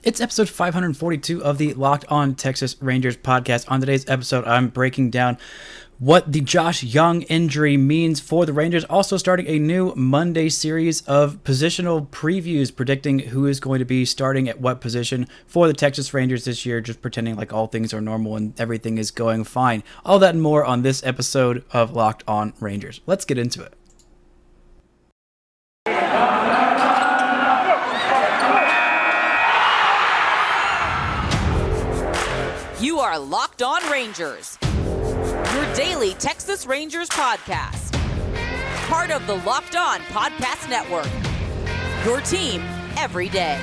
It's episode 542 of the Locked On Texas Rangers podcast. On today's episode, I'm breaking down what the Josh Jung injury means for the Rangers. Also starting a new Monday series of positional previews, predicting who is going to be starting at what position for the Texas Rangers this year, just pretending like all things are normal and everything is going fine. All that and more on this episode of Locked On Rangers. Let's get into it. You are Locked On Rangers, your daily Texas Rangers podcast. Part of the Locked On Podcast Network, your team every day.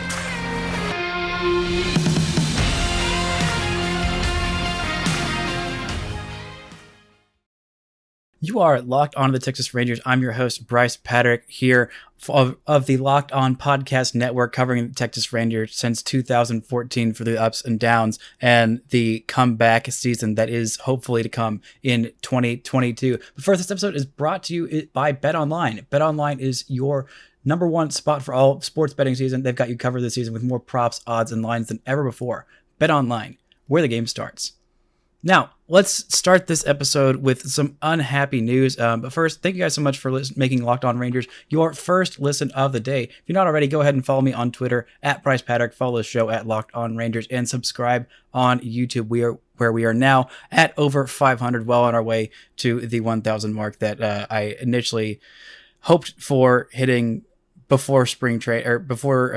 You are locked on to the Texas Rangers. I'm your host, Brice Paterik, here of the Locked On Podcast Network, covering the Texas Rangers since 2014 for the ups and downs and the comeback season that is hopefully to come in 2022. But first, this episode is brought to you by BetOnline. BetOnline is your number one spot for all sports betting season. They've got you covered this season with more props, odds, and lines than ever before. BetOnline, where the game starts. Now, let's start this episode with some unhappy news. But first, thank you guys so much for making Locked On Rangers your first listen of the day. If you're not already, go ahead and follow me on Twitter at Brice Paterik. Follow the show at Locked On Rangers and subscribe on YouTube. We are now at over 500, well on our way to the 1,000 mark that I initially hoped for hitting before spring trade or before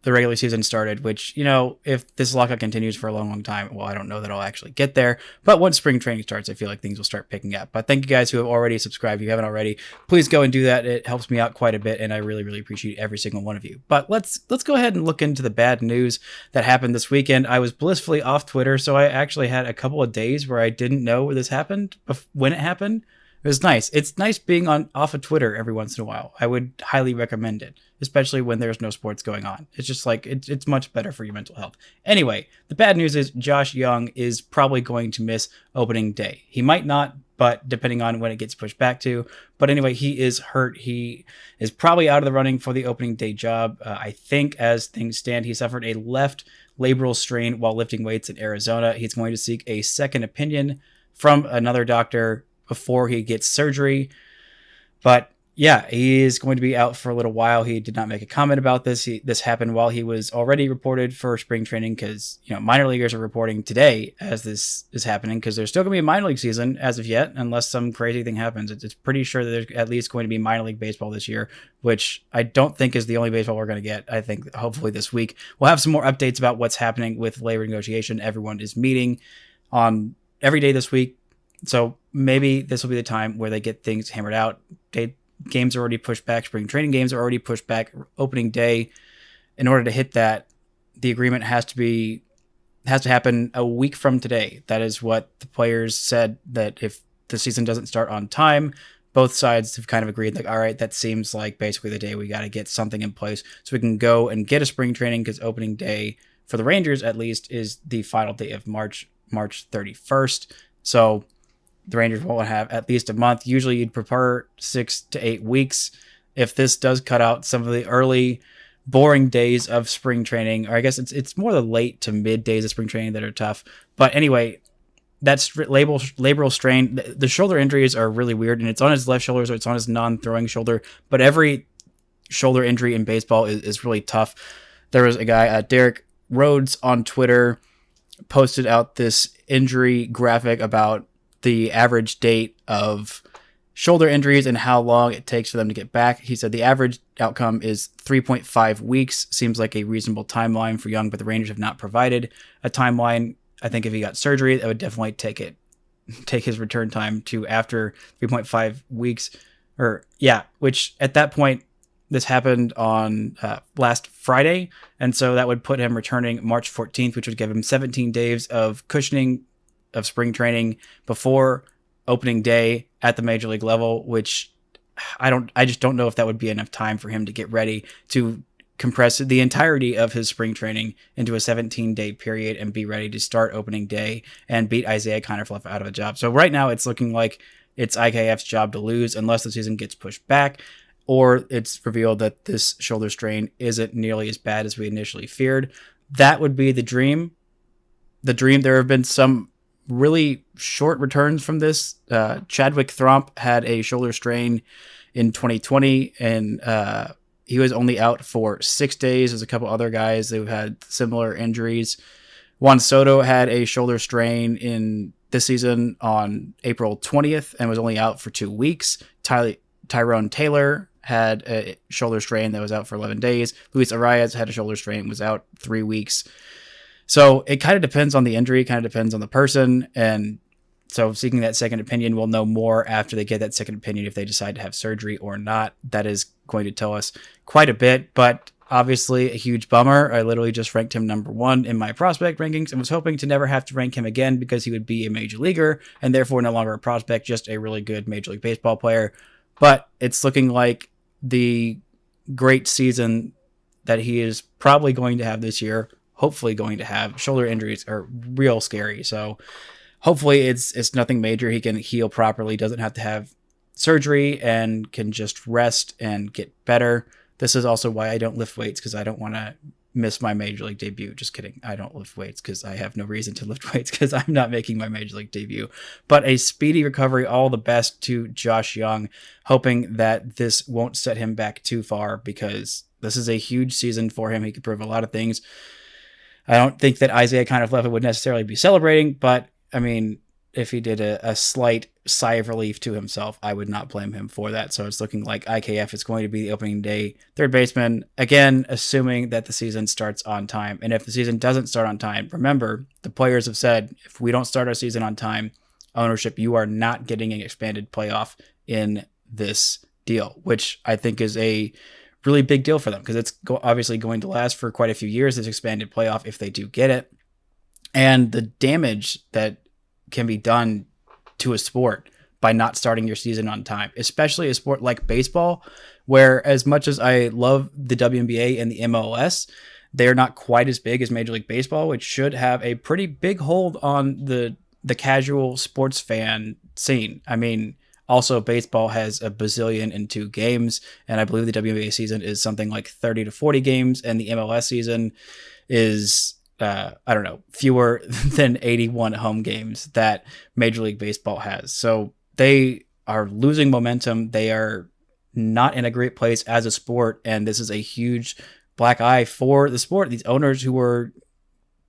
the regular season started, which, you know, if this lockout continues for a long time, well, I don't know that I'll actually get there. But once spring training starts, I feel like things will start picking up. But thank you guys who have already subscribed. If you haven't already, please go and do that. It helps me out quite a bit, and I really, really appreciate every single one of you. But let's go ahead and look into the bad news that happened this weekend. I was blissfully off Twitter, so I actually had a couple of days where I didn't know this happened when it happened. It was nice. It's nice being off of Twitter every once in a while. I would highly recommend it, especially when there's no sports going on. It's just like, it's much better for your mental health. Anyway, the bad news is Josh Jung is probably going to miss opening day. He might not, but depending on when it gets pushed back to. But anyway, he is hurt. He is probably out of the running for the opening day job. I think as things stand, he suffered a left labral strain while lifting weights in Arizona. He's going to seek a second opinion from another doctor before he gets surgery. But yeah, he is going to be out for a little while. He did not make a comment about this. This happened while he was already reported for spring training because, you know, minor leaguers are reporting today as this is happening because there's still going to be a minor league season as of yet, unless some crazy thing happens. It's pretty sure that there's at least going to be minor league baseball this year, which I don't think is the only baseball we're going to get. I think hopefully this week we'll have some more updates about what's happening with labor negotiation. Everyone is meeting on every day this week. So maybe this will be the time where they get things hammered out. Games are already pushed back. Spring training games are already pushed back. Opening day, in order to hit that, the agreement has to happen a week from today. That is what the players said, that if the season doesn't start on time, both sides have kind of agreed, like, all right, that seems like basically the day we got to get something in place so we can go and get a spring training, because opening day for the Rangers at least is the final day of March 31st. So the Rangers will have at least a month. Usually you'd prefer 6 to 8 weeks. If this does cut out some of the early boring days of spring training, or I guess it's more the late to mid days of spring training that are tough. But anyway, that's labral strain. The shoulder injuries are really weird, and it's on his left shoulder, so it's on his non-throwing shoulder. But every shoulder injury in baseball is really tough. There was a guy, Derek Rhodes on Twitter, posted out this injury graphic about the average date of shoulder injuries and how long it takes for them to get back. He said the average outcome is 3.5 weeks. Seems like a reasonable timeline for Jung, but the Rangers have not provided a timeline. I think if he got surgery, that would definitely take his return time to after 3.5 weeks. Which at that point, this happened on last Friday, and so that would put him returning March 14th, which would give him 17 days of cushioning of spring training before opening day at the major league level, which I just don't know if that would be enough time for him to get ready to compress the entirety of his spring training into a 17-day period and be ready to start opening day and beat Isaiah Kiner-Falefa out of a job. So right now it's looking like it's IKF's job to lose unless the season gets pushed back, or it's revealed that this shoulder strain isn't nearly as bad as we initially feared. that would be the dream. There have been some really short returns from this. Chadwick Thromp had a shoulder strain in 2020, and he was only out for 6 days. There's a couple other guys who had similar injuries. Juan Soto had a shoulder strain in this season on April 20th and was only out for 2 weeks. Tyrone Taylor had a shoulder strain that was out for 11 days. Luis Arias had a shoulder strain, was out 3 weeks. So it kind of depends on the injury, kind of depends on the person. And so seeking that second opinion, we'll know more after they get that second opinion if they decide to have surgery or not. That is going to tell us quite a bit, but obviously a huge bummer. I literally just ranked him number 1 in my prospect rankings and was hoping to never have to rank him again because he would be a major leaguer and therefore no longer a prospect, just a really good Major League Baseball player. But it's looking like the great season that he is probably going to have this year, hopefully going to have. Shoulder injuries are real scary. So hopefully it's nothing major. He can heal properly, doesn't have to have surgery, and can just rest and get better. This is also why I don't lift weights, because I don't want to miss my Major League debut. Just kidding. I don't lift weights because I have no reason to lift weights because I'm not making my Major League debut. But a speedy recovery. All the best to Josh Jung, hoping that this won't set him back too far because this is a huge season for him. He could prove a lot of things. I don't think that Isaiah Kiner-Falefa would necessarily be celebrating, but I mean, if he did a slight sigh of relief to himself, I would not blame him for that. So it's looking like IKF is going to be the opening day third baseman, again, assuming that the season starts on time. And if the season doesn't start on time, remember, the players have said, if we don't start our season on time, ownership, you are not getting an expanded playoff in this deal, which I think is a really big deal for them because it's obviously going to last for quite a few years, this expanded playoff, if they do get it. And the damage that can be done to a sport by not starting your season on time, especially a sport like baseball, where as much as I love the WNBA and the MLS, they're not quite as big as Major League Baseball, which should have a pretty big hold on the casual sports fan scene. I mean, also baseball has a bazillion and 2 games, and I believe the WNBA season is something like 30 to 40 games, and the MLS season is fewer than 81 home games that Major League Baseball has. So they are losing momentum. They are not in a great place as a sport. And this is a huge black eye for the sport. These owners who are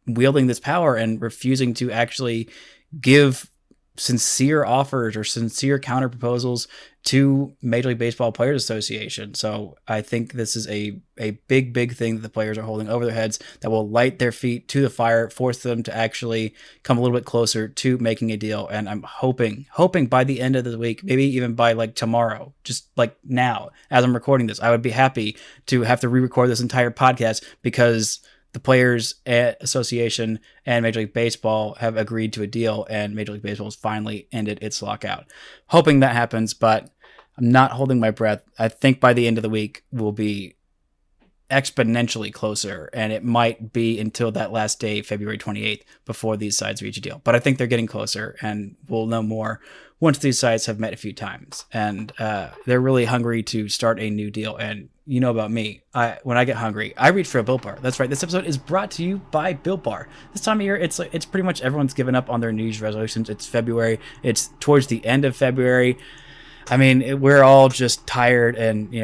wielding this power and refusing to actually give sincere offers or sincere counter proposals to Major League Baseball Players Association. So I think this is a big thing that the players are holding over their heads that will light their feet to the fire, force them to actually come a little bit closer to making a deal. And I'm hoping by the end of the week, maybe even by like tomorrow, just like now, as I'm recording this, I would be happy to have to re-record this entire podcast because the Players Association and Major League Baseball have agreed to a deal, and Major League Baseball has finally ended its lockout. Hoping that happens, but I'm not holding my breath. I think by the end of the week, we'll be exponentially closer, and it might be until that last day, February 28th, before these sides reach a deal. But I think they're getting closer, and we'll know more once these sides have met a few times. And they're really hungry to start a new deal, and you know about me. When I get hungry, I reach for a Built Bar. That's right. This episode is brought to you by Built Bar. This time of year, it's pretty much everyone's given up on their New Year's resolutions. It's February. It's towards the end of February. I mean, we're all just tired, and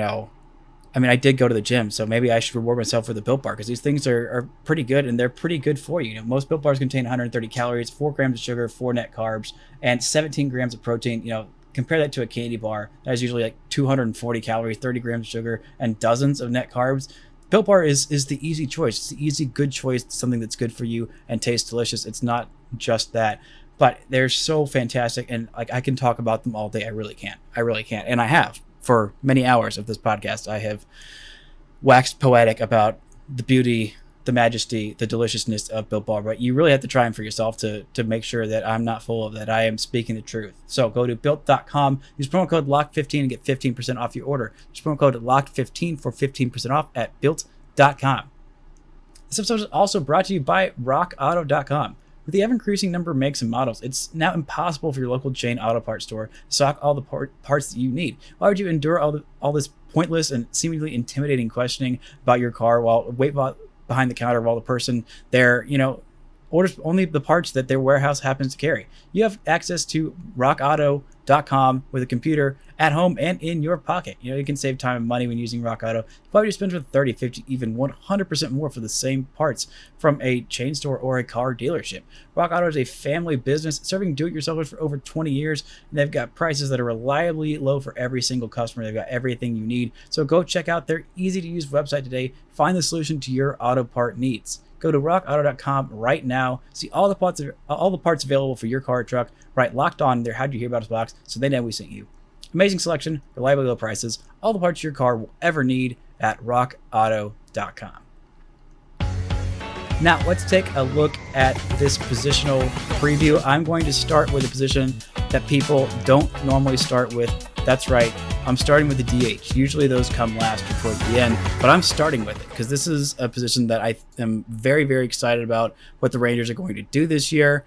I did go to the gym, so maybe I should reward myself for the Built Bar because these things are pretty good, and they're pretty good for you. Most Built Bars contain 130 calories, 4 grams of sugar, 4 net carbs, and 17 grams of protein. Compare that to a candy bar that is usually like 240 calories, 30 grams of sugar, and dozens of net carbs. Built Bar is the easy choice. It's the easy, good choice. It's something that's good for you and tastes delicious. It's not just that, but they're so fantastic, and like I can talk about them all day. I really can't, and I have for many hours of this podcast. I have waxed poetic about the beauty, the majesty, the deliciousness of Built Bar, but you really have to try them for yourself to make sure that I'm not full of that. I am speaking the truth. So go to built.com, use promo code LOCKED15 and get 15% off your order. Use promo code LOCKED15 for 15% off at built.com. This episode is also brought to you by rockauto.com. With the ever-increasing number of makes and models, it's now impossible for your local chain auto parts store to stock all the parts that you need. Why would you endure all this pointless and seemingly intimidating questioning about your car while behind the counter while the person there, orders only the parts that their warehouse happens to carry. You have access to rockauto.com with a computer at home and in your pocket. You can save time and money when using Rock Auto. You probably spend for 30, 50, even 100% more for the same parts from a chain store or a car dealership. Rock Auto is a family business serving do-it-yourselfers for over 20 years, and they've got prices that are reliably low for every single customer. They've got everything you need. So go check out their easy-to-use website today. Find the solution to your auto part needs. Go to rockauto.com right now. See all the parts available for your car or truck. Right, locked on there. How'd you hear about us box? So they know we sent you. Amazing selection, reliably low prices, all the parts your car will ever need at rockauto.com. Now, let's take a look at this positional preview. I'm going to start with a position that people don't normally start with. That's right, I'm starting with the DH. Usually those come last or towards the end, but I'm starting with it because this is a position that I am very, very excited about what the Rangers are going to do this year.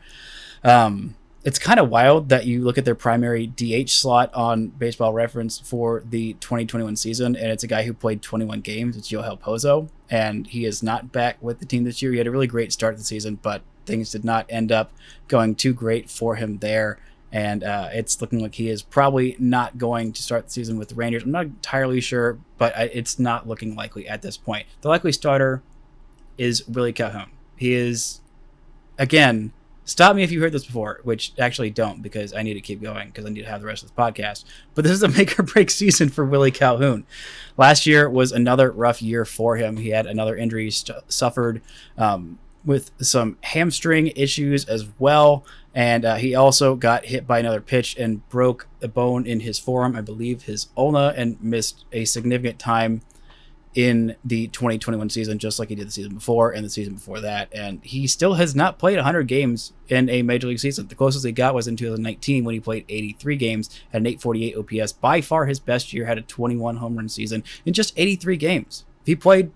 It's kind of wild that you look at their primary DH slot on Baseball Reference for the 2021 season, and it's a guy who played 21 games. It's Yoel Pozo, and he is not back with the team this year. He had a really great start to the season, but things did not end up going too great for him there, and it's looking like he is probably not going to start the season with the Rangers. I'm not entirely sure, but it's not looking likely at this point. The likely starter is Willie Calhoun. He is, again, stop me if you heard this before, which actually don't, because I need to keep going because I need to have the rest of this podcast. But this is a make or break season for Willie Calhoun. Last year was another rough year for him. He had another injury, suffered with some hamstring issues as well. And he also got hit by another pitch and broke a bone in his forearm, I believe his ulna, and missed a significant time in the 2021 season, just like he did the season before and the season before that. And he still has not played 100 games in a major league season. The closest he got was in 2019 when he played 83 games at an 848 OPS. By far his best year, had a 21 home run season in just 83 games. If he played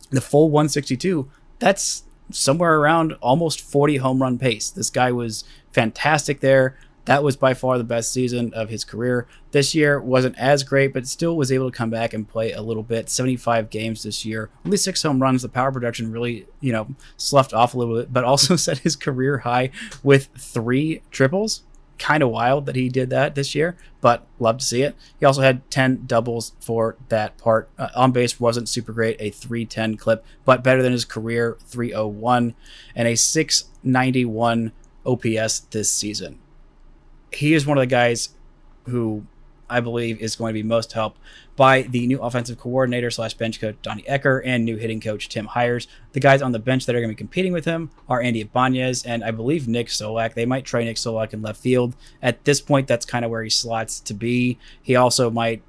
the full 162, that's somewhere around almost 40 home run pace. This guy was fantastic there. That was by far the best season of his career. This year wasn't as great, but still was able to come back and play a little bit. 75 games this year, only 6 home runs. The power production really, sloughed off a little bit, but also set his career high with 3 triples. Kind of wild that he did that this year, but love to see it. He also had 10 doubles for that part. On base wasn't super great, a 310 clip, but better than his career 301 and a 691 OPS this season. He is one of the guys who I believe is going to be most helped by the new offensive coordinator / bench coach Donnie Ecker and new hitting coach Tim Hires. The guys on the bench that are going to be competing with him are Andy Ibanez and I believe Nick Solak. They might try Nick Solak in left field. At this point, that's kind of where he slots to be. He also might,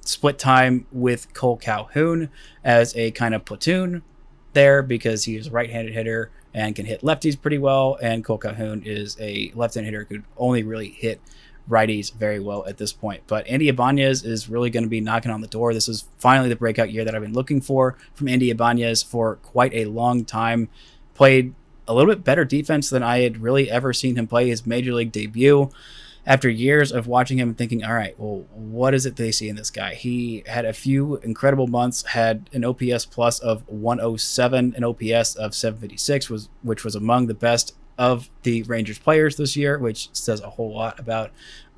split time with Cole Calhoun as a kind of platoon there because he is a right-handed hitter and can hit lefties pretty well, and Cole Calhoun is a left-handed hitter who could only really hit righties very well at this point. But Andy Ibanez is really going to be knocking on the door. This is finally the breakout year that I've been looking for from Andy Ibanez for quite a long time. Played a little bit better defense than I had really ever seen him play his major league debut. After years of watching him and thinking, all right, well, what is it they see in this guy? He had a few incredible months, had an OPS plus of 107, an OPS of 756, which was among the best of the Rangers players this year, which says a whole lot about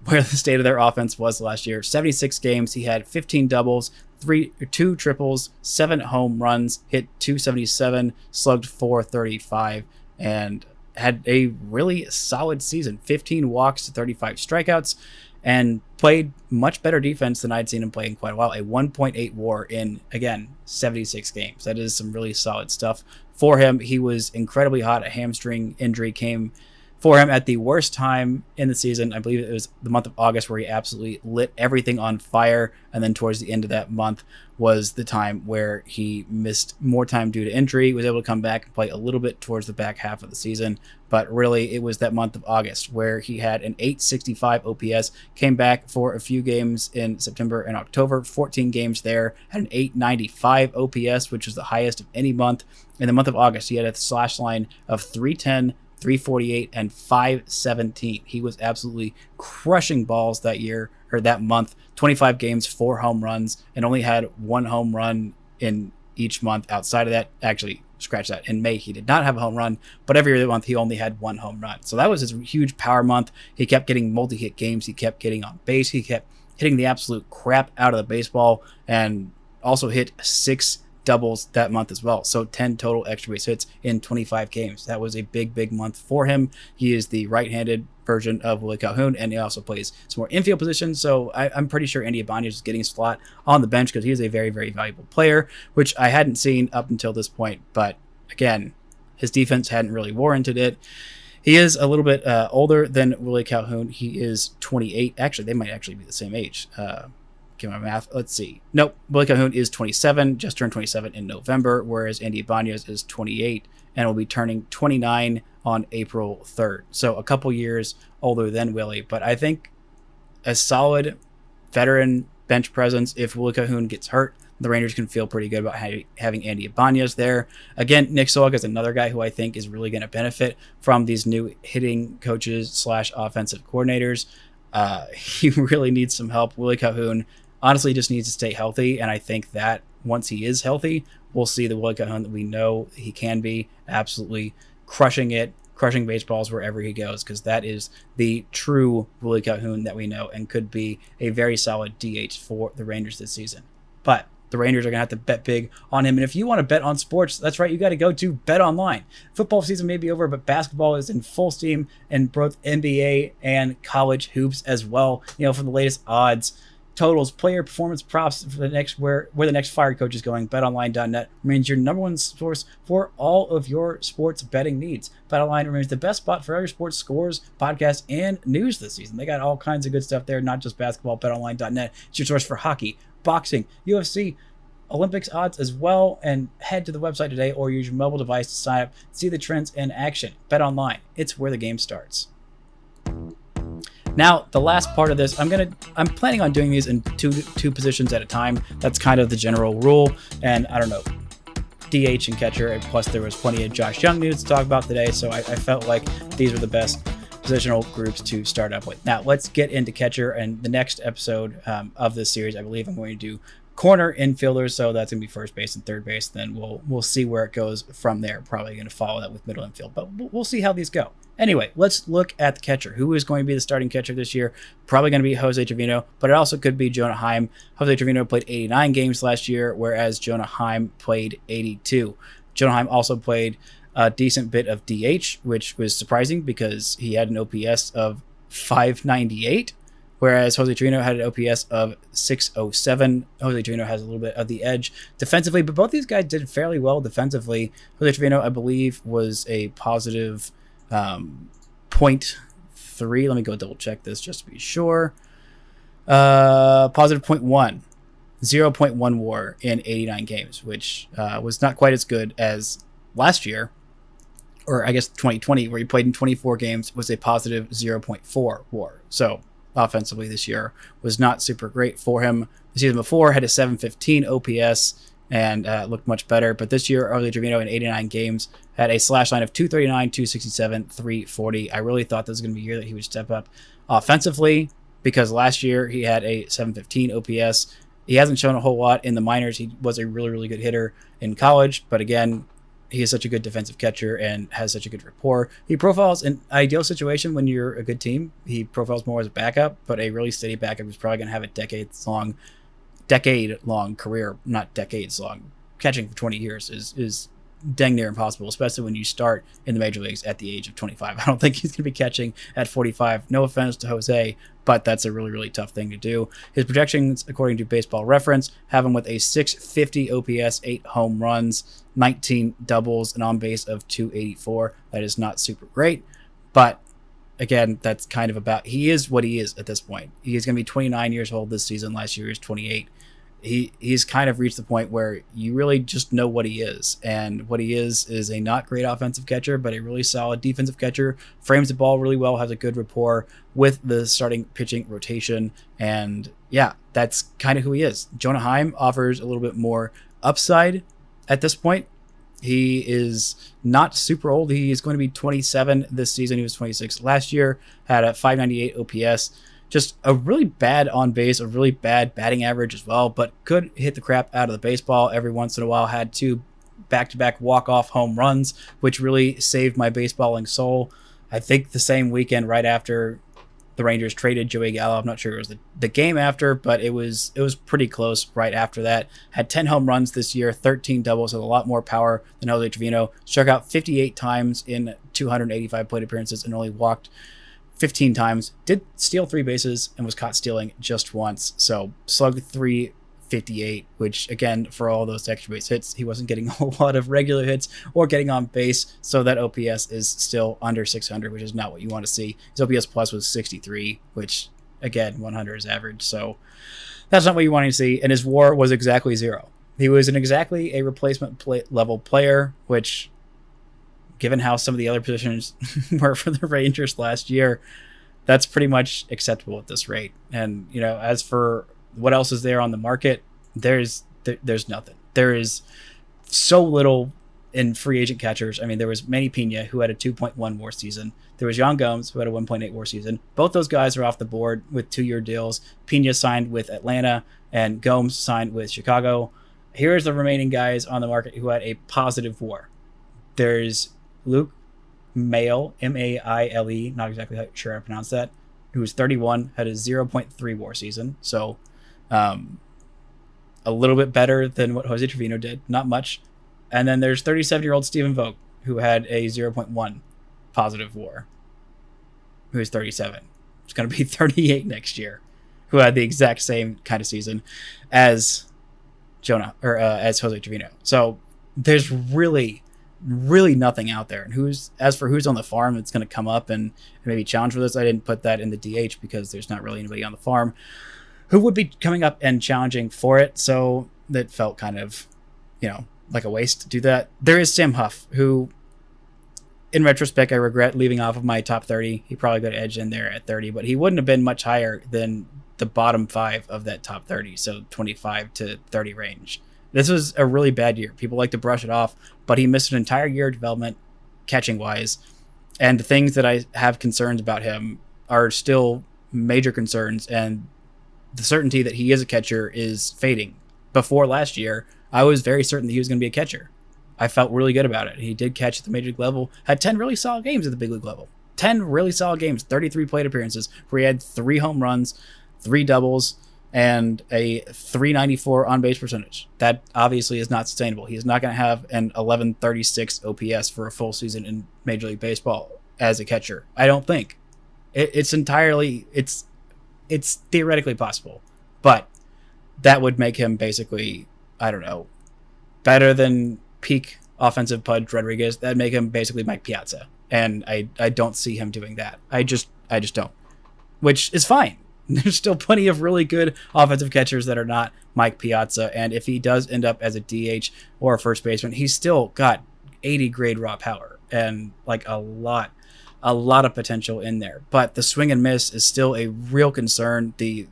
where the state of their offense was last year. 76 games, he had 15 doubles, 2 triples, 7 home runs, hit 277, slugged 435, and had a really solid season. 15 walks to 35 strikeouts, and played much better defense than I'd seen him play in quite a while. A 1.8 WAR in, again, 76 games. That is some really solid stuff for him. He was incredibly hot. A hamstring injury came for him at the worst time in the season. I believe it was the month of August where he absolutely lit everything on fire. And then towards the end of that month was the time where he missed more time due to injury, was able to come back and play a little bit towards the back half of the season. But really, it was that month of August where he had an 865 OPS, came back for a few games in September and October, 14 games there, had an 895 OPS, which was the highest of any month. In the month of August, he had a slash line of 310, 348, and 517. He was absolutely crushing balls that year, or that month. 25 games, 4 home runs, and only had 1 home run in each month outside of that. Actually, scratch that. In May, he did not have a home run, but every other month he only had 1 home run. So that was his huge power month. He kept getting multi-hit games. He kept getting on base. He kept hitting the absolute crap out of the baseball, and also hit 6 doubles that month as well. So 10 total extra base hits in 25 games. That was a big month for him. He is the right-handed version of Willie Calhoun, and he also plays some more infield positions. So I'm pretty sure Andy Ibanez is getting a slot on the bench because he is a very valuable player, which I hadn't seen up until this point. But again, his defense hadn't really warranted it. He is a little bit older than Willie Calhoun. He is 28. Actually, they might actually be the same age. Get my math. Let's see. Nope. Willie Calhoun is 27, just turned 27 in November, whereas Andy Ibanez is 28 and will be turning 29 on April 3rd. So a couple years older than Willie, but I think a solid veteran bench presence. If Willie Calhoun gets hurt, the Rangers can feel pretty good about having Andy Ibanez there. Again, Nick Solak is another guy who I think is really going to benefit from these new hitting coaches / offensive coordinators. He really needs some help. Willie Calhoun honestly just needs to stay healthy, and I think that once he is healthy, we'll see the Willie Calhoun that we know he can be, absolutely crushing baseballs wherever he goes, because that is the true Willie Calhoun that we know and could be a very solid DH for the Rangers this season. But the Rangers are going to have to bet big on him. And if you want to bet on sports, that's right, you got to go to Bet Online. Football season may be over, but basketball is in full steam, and both NBA and college hoops as well. For the latest odds, totals, player performance props for the next where the next fired coach is going, betonline.net remains your number one source for all of your sports betting needs. BetOnline remains the best spot for all your sports scores, podcasts, and news this season. They got all kinds of good stuff there, not just basketball. BetOnline.net is your source for hockey, boxing, UFC, Olympics odds as well. And head to the website today or use your mobile device to sign up, see the trends in action. BetOnline, it's where the game starts. Now, the last part of this, I'm planning on doing these in two positions at a time. That's kind of the general rule. And I don't know, DH and catcher, and plus there was plenty of Josh Jung news to talk about today, so I felt like these were the best positional groups to start up with. Now, let's get into catcher, and the next episode of this series, I believe I'm going to do corner infielders, so that's going to be first base and third base. Then we'll see where it goes from there. Probably going to follow that with middle infield, but we'll see how these go. Anyway, let's look at the catcher. Who is going to be the starting catcher this year? Probably going to be Jose Trevino, but it also could be Jonah Heim. Jose Trevino played 89 games last year, whereas Jonah Heim played 82. Jonah Heim also played a decent bit of DH, which was surprising because he had an OPS of 598, whereas Jose Trevino had an OPS of 607. Jose Trevino has a little bit of the edge defensively, but both these guys did fairly well defensively. Jose Trevino, I believe, was a positive 0.3. Let me go double check this just to be sure. Positive 0.1 WAR in 89 games, which was not quite as good as last year, or I guess 2020, where he played in 24 games, was a positive 0.4 WAR. So offensively this year was not super great for him. The season before had a 715 OPS and looked much better. But this year, Jose Trevino in 89 games had a slash line of 239, 267, 340. I really thought this was going to be a year that he would step up offensively, because last year he had a 715 OPS. He hasn't shown a whole lot in the minors. He was a really good hitter in college, but again, he is such a good defensive catcher and has such a good rapport. He profiles an ideal situation when you're a good team. He profiles more as a backup, but a really steady backup is probably going to have a decade-long career, not decades long. Catching for 20 years is dang near impossible, especially when you start in the major leagues at the age of 25. I don't think he's going to be catching at 45. No offense to Jose, but that's a really tough thing to do. His projections, according to Baseball Reference, have him with a 650 OPS, 8 home runs, 19 doubles, an on base of 284. That is not super great, but again, that's kind of about, he is what he is at this point. He is going to be 29 years old this season. Last year he was 28. He's kind of reached the point where you really just know what he is. And what he is a not great offensive catcher, but a really solid defensive catcher. Frames the ball really well, has a good rapport with the starting pitching rotation. And yeah, that's kind of who he is. Jonah Heim offers a little bit more upside at this point. He is not super old. He is going to be 27 this season. He was 26 last year, had a 598 OPS. just a really bad on base, a really bad batting average as well, but could hit the crap out of the baseball every once in a while. Had 2 back-to-back walk-off home runs, which really saved my baseballing soul. I think the same weekend right after the Rangers traded Joey Gallo, I'm not sure it was the game after, but it was pretty close right after that. Had 10 home runs this year, 13 doubles, with a lot more power than Jose Trevino. Struck out 58 times in 285 plate appearances and only walked 15 times. Did steal 3 bases and was caught stealing just once. So slugged 358, which again, for all those extra base hits, he wasn't getting a whole lot of regular hits or getting on base. So that OPS is still under 600, which is not what you want to see. His OPS plus was 63, which again, 100 is average. So that's not what you want to see. And his WAR was exactly 0. He was exactly a replacement level player, which, given how some of the other positions were for the Rangers last year, that's pretty much acceptable at this rate. And, as for what else is there on the market, there's nothing. There is so little in free agent catchers. I mean, there was Manny Pena, who had a 2.1 WAR season. There was Yan Gomes, who had a 1.8 WAR season. Both those guys are off the board with 2-year deals. Pena signed with Atlanta, and Gomes signed with Chicago. Here's the remaining guys on the market who had a positive WAR. There's Luke Maile, Maile, not exactly sure how to pronounce that, who was 31, had a 0.3 WAR season. So a little bit better than what Jose Trevino did, not much. And then there's 37-year-old Stephen Vogt, who had a 0.1 positive WAR, who is 37. It's going to be 38 next year, who had the exact same kind of season as as Jose Trevino. So there's really nothing out there. And as for who's on the farm that's going to come up and maybe challenge for this, I didn't put that in the DH because there's not really anybody on the farm who would be coming up and challenging for it. So that felt kind of, like a waste to do that. There is Sam Huff, who, in retrospect, I regret leaving off of my top 30. He probably got edged in there at 30, but he wouldn't have been much higher than the bottom 5 of that top 30, so 25 to 30 range. This was a really bad year. People like to brush it off, but he missed an entire year of development, catching-wise, and the things that I have concerns about him are still major concerns, and the certainty that he is a catcher is fading. Before last year, I was very certain that he was going to be a catcher. I felt really good about it. He did catch at the major league level, had 10 really solid games at the big league level. 10 really solid games, 33 plate appearances, where he had 3 home runs, 3 doubles, and a 394 on-base percentage. That obviously is not sustainable. He's not going to have an 1136 OPS for a full season in Major League Baseball as a catcher. I don't think. It's theoretically possible, but that would make him basically, I don't know, better than peak offensive Pudge Rodriguez. That'd make him basically Mike Piazza, and I don't see him doing that. I just don't, which is fine. There's still plenty of really good offensive catchers that are not Mike Piazza, and if he does end up as a DH or a first baseman, he's still got 80 grade raw power and like a lot of potential in there. But the swing and miss is still a real concern. The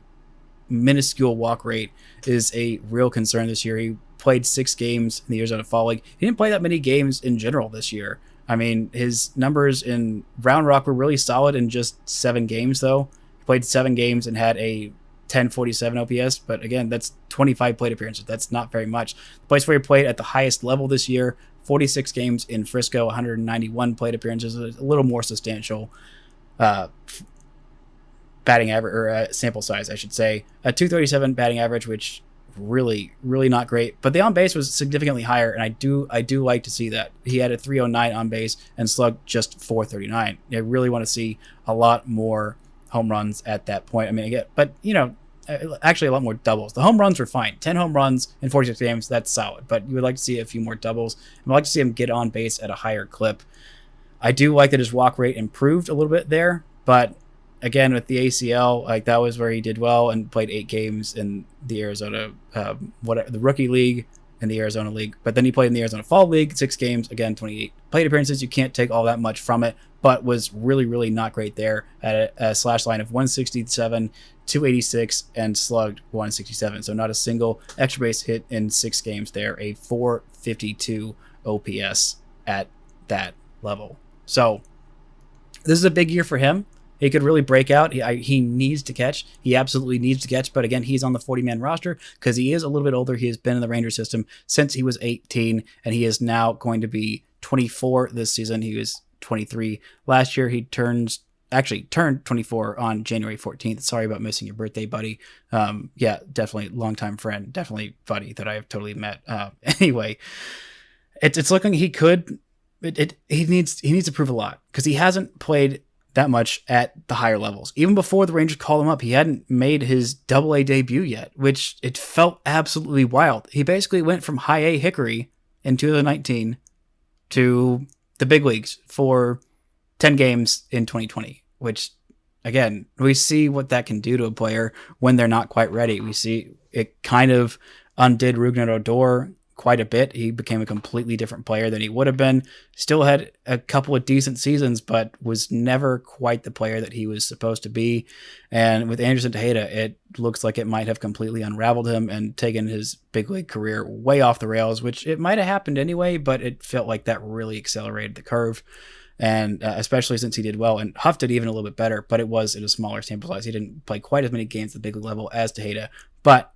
minuscule walk rate is a real concern this year. He played 6 games in the Arizona Fall League. He didn't play that many games in general this year. I mean, his numbers in Round Rock were really solid in just 7 games, though. He played 7 games and had a 1047 OPS, but again, that's 25 plate appearances. That's not very much. The place where he played at the highest level this year, 46 games in Frisco, 191 plate appearances, a little more substantial batting average, or sample size, I should say. A 237 batting average, which really not great, but the on base was significantly higher, and I do like to see that. He had a 309 on base and slugged just 439. I really want to see a lot more home runs at that point. I mean, actually a lot more doubles. The home runs were fine. 10 home runs in 46 games, that's solid, but you would like to see a few more doubles. I'd like to see him get on base at a higher clip. I do like that his walk rate improved a little bit there, but again, with the ACL, like that was where he did well and played 8 games in the Arizona, the rookie league and the Arizona league. But then he played in the Arizona Fall League, 6 games, again, 28 plate appearances. You can't take all that much from it, but was really not great there at a slash line of 167, 286, and slugged 167. So not a single extra base hit in 6 games there, a 452 OPS at that level. So this is a big year for him. He could really break out. He needs to catch. He absolutely needs to catch. But again, he's on the 40-man roster because he is a little bit older. He has been in the Ranger system since he was 18, and he is now going to be 24 this season. He was 23 last year. He turned 24 on January 14th. Sorry about missing your birthday, buddy. Yeah, definitely longtime friend, definitely buddy that I have totally met. Anyway, it's looking he could. He needs to prove a lot because he hasn't played that much at the higher levels. Even before the Rangers called him up, he hadn't made his AA debut yet, which it felt absolutely wild. He basically went from high A Hickory in 2019 to the big leagues for 10 games in 2020, which, again, we see what that can do to a player when they're not quite ready. We see it kind of undid Rougned Odor quite a bit. He became a completely different player than he would have been. Still had a couple of decent seasons, but was never quite the player that he was supposed to be. And with Anderson Tejeda, it looks like it might have completely unraveled him and taken his big league career way off the rails, which it might have happened anyway, but it felt like that really accelerated the curve. And especially since he did well, and Huff did even a little bit better, but it was in a smaller sample size. He didn't play quite as many games at the big league level as Tejeda, but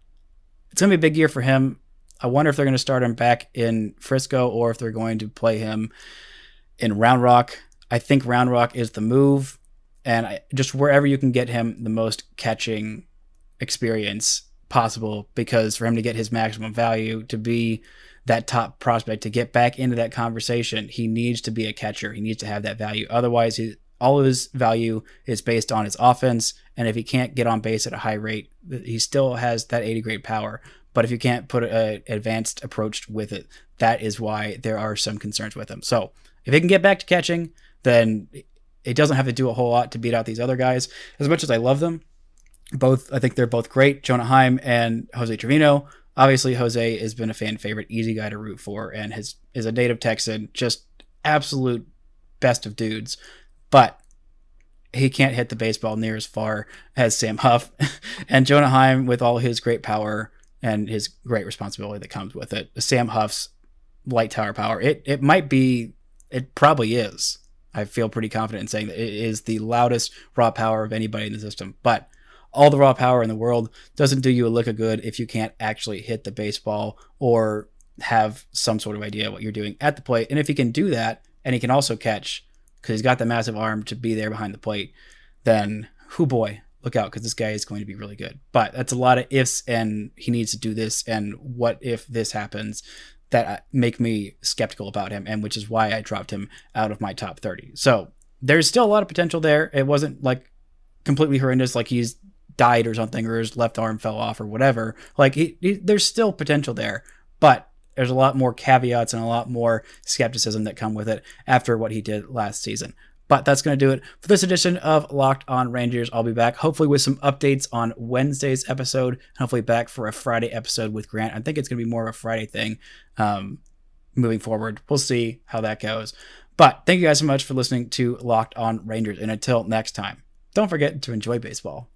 it's going to be a big year for him. I wonder if they're going to start him back in Frisco or if they're going to play him in Round Rock. I think Round Rock is the move, and just wherever you can get him the most catching experience possible, because for him to get his maximum value, to be that top prospect, to get back into that conversation, he needs to be a catcher. He needs to have that value. Otherwise, all of his value is based on his offense, and if he can't get on base at a high rate, he still has that 80 grade power. But if you can't put an advanced approach with it, that is why there are some concerns with him. So if he can get back to catching, then it doesn't have to do a whole lot to beat out these other guys. As much as I love them, I think they're both great, Jonah Heim and Jose Trevino. Obviously, Jose has been a fan favorite, easy guy to root for, and is a native Texan, just absolute best of dudes. But he can't hit the baseball near as far as Sam Huff. And Jonah Heim, with all his great power and his great responsibility that comes with it, Sam Huff's light tower power, it probably is. I feel pretty confident in saying that it is the loudest raw power of anybody in the system. But all the raw power in the world doesn't do you a lick of good if you can't actually hit the baseball or have some sort of idea what you're doing at the plate. And if he can do that, and he can also catch, because he's got the massive arm to be there behind the plate, then, hoo boy, look out, because this guy is going to be really good. But that's a lot of ifs, and he needs to do this, and what if this happens, that make me skeptical about him, and which is why I dropped him out of my top 30. So there's still a lot of potential there. It wasn't like completely horrendous, like he's died or something, or his left arm fell off or whatever. Like there's still potential there, but there's a lot more caveats and a lot more skepticism that come with it after what he did last season. But that's going to do it for this edition of Locked On Rangers. I'll be back hopefully with some updates on Wednesday's episode, and hopefully back for a Friday episode with Grant. I think it's going to be more of a Friday thing moving forward. We'll see how that goes. But thank you guys so much for listening to Locked On Rangers. And until next time, don't forget to enjoy baseball.